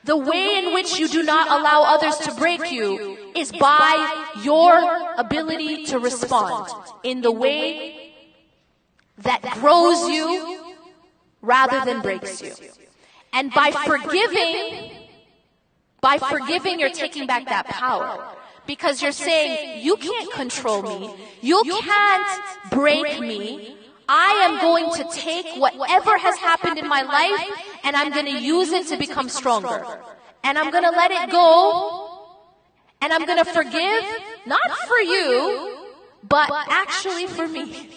The way in which you do not allow others to break you is by your ability to respond in the way that grows you rather than breaks you. And by forgiving, you're taking back that power. Because you're saying, you can't control me, you can't break me, I am going to take whatever has happened in my life and I'm going to use it to become stronger. And I'm going to let it go and I'm going to forgive, not for you, but actually for me.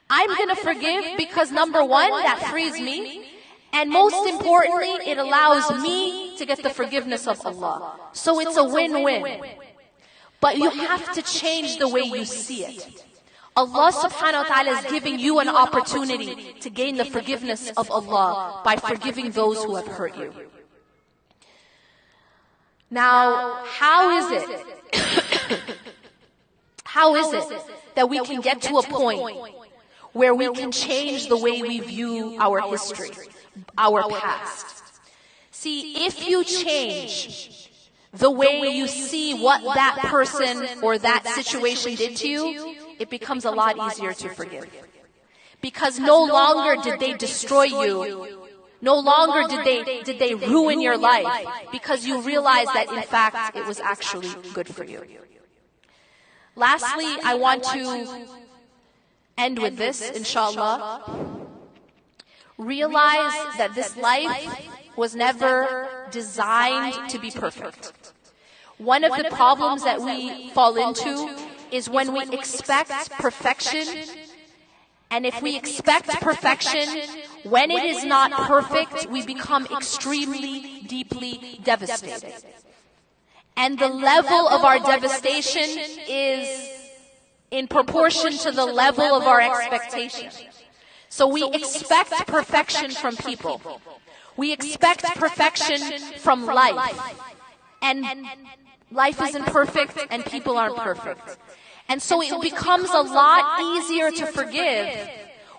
I'm going to forgive because number one, that frees me. And most importantly, it allows me to get the forgiveness of Allah. So it's a win-win. But you have to change the way you see it. Allah subhanahu wa ta'ala is giving you an opportunity to gain the forgiveness of Allah by forgiving those who have hurt you. Now, how is it that we can get to a point where we can change the way we view our history, our past? See, if you change the way you see what that person or that situation did to you, it becomes a lot easier to forgive. Because no longer did they destroy you, no longer did they ruin your life, because you realize that in fact it was actually good for you. Lastly, I want to end with this, inshallah. Realize that this life was never designed to be perfect. One of the problems that we fall into is when we expect perfection, and if we expect perfection, when it is not perfect, we become extremely, deeply devastated. And the level of our devastation is in proportion to the level of our expectation. So we expect perfection from people. We expect perfection from life. And life isn't perfect and people aren't perfect. And so it becomes a lot easier to forgive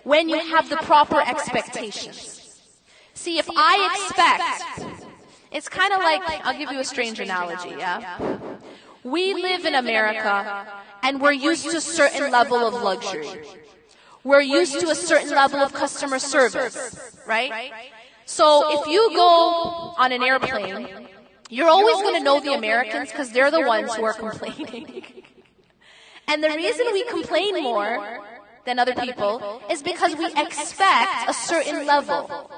when you have the proper expectations. See, if I expect, it's kind of like, I'll give you a strange analogy, yeah? We live in America and we're used to a certain level of luxury. We're used to a certain level of customer service, right? So if you go on an airplane, you're always going to know the Americans because they're the ones who are complaining. And the reason we complain more than other people is because we expect a certain level.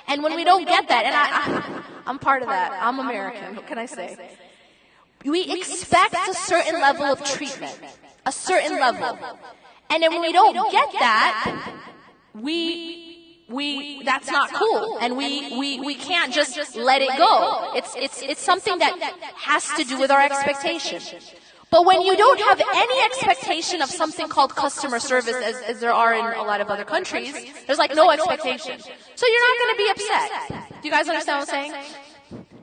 And when we don't get that, and I'm part of that, I'm American, what can I say? We expect a certain level of treatment, a certain level. And then when we don't get that, that's not cool, and we can't just let it go. It's something that has to do with our expectation. But when you don't have any expectation of something called customer service, as there are in a lot of other countries, there's like no expectation. So you're not going to be upset. Do you guys understand what I'm saying?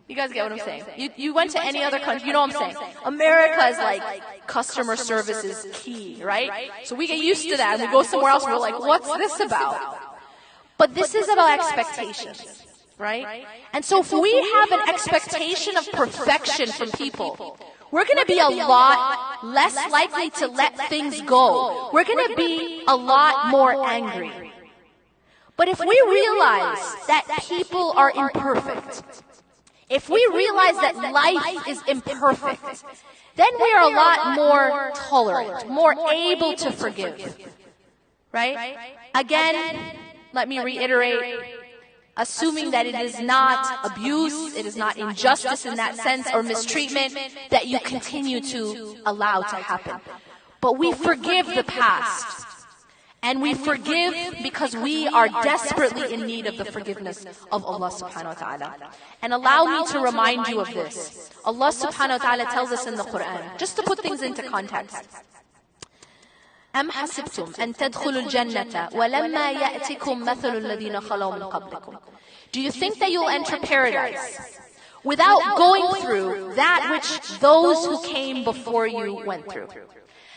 You guys get what I'm saying? You went to any other country, you know what I'm saying? America is like, customer service is key, right? So we get used to that, and we go somewhere else, and we're like, what's this about? But this is about expectations, right? And so if we have an expectation of perfection from people, we're going to be a lot less likely to let things go. We're going to be a lot more angry. But if we realize that people are imperfect, if we realize that life is imperfect, then we are a lot more tolerant, more able to forgive, right? Again, let me reiterate, assuming that it is not abuse, it is not injustice in that sense or mistreatment that you continue to allow to happen. But we forgive the past. And we forgive because we are desperately in need of the forgiveness of Allah subhanahu wa ta'ala. And allow me to remind you of this. Allah subhanahu wa ta'ala tells us in the Quran, just to put things into context. أَمْ حَسِبْتُمْ أَن تَدْخُلُوا الْجَنَّةَ وَلَمَّا يَأْتِكُمْ مَثَلُ الَّذِينَ خَلَوْا مِنْ قَبْلِكُمْ. Do you think that you'll enter paradise without going through that which those who came before you went through?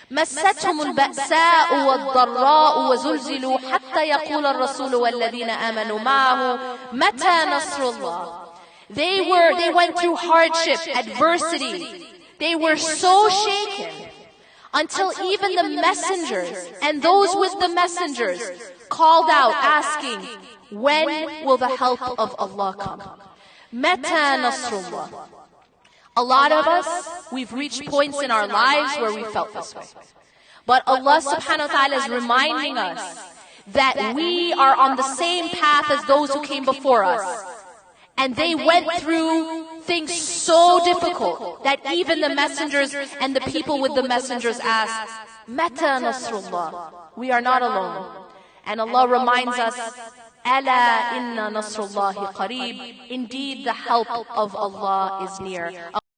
مَسَّتْهُمُ الْبَأْسَاءُ وَالضَّرَّاءُ وَزُلْزِلُوا حَتَّى يَقُولَ الرَّسُولُ وَالَّذِينَ آمَنُوا مَعَهُ مَتَى نَصْرُ اللَّهِ. They went through hardship, adversity. They were so shaken until even the messengers and those with the messengers called out asking, when will the help of Allah come? Mata Nasrullah. A lot of us, we've reached points in our lives where we felt this way. But Allah subhanahu wa ta'ala is reminding us that we are on the same path as those who came before us. And they went through things so difficult that even the messengers and the people with the messengers asked, Mata Nasrullah. We are not alone. And Allah reminds us, Ala inna Nasrullahi qareeb. Indeed, the help of Allah is near.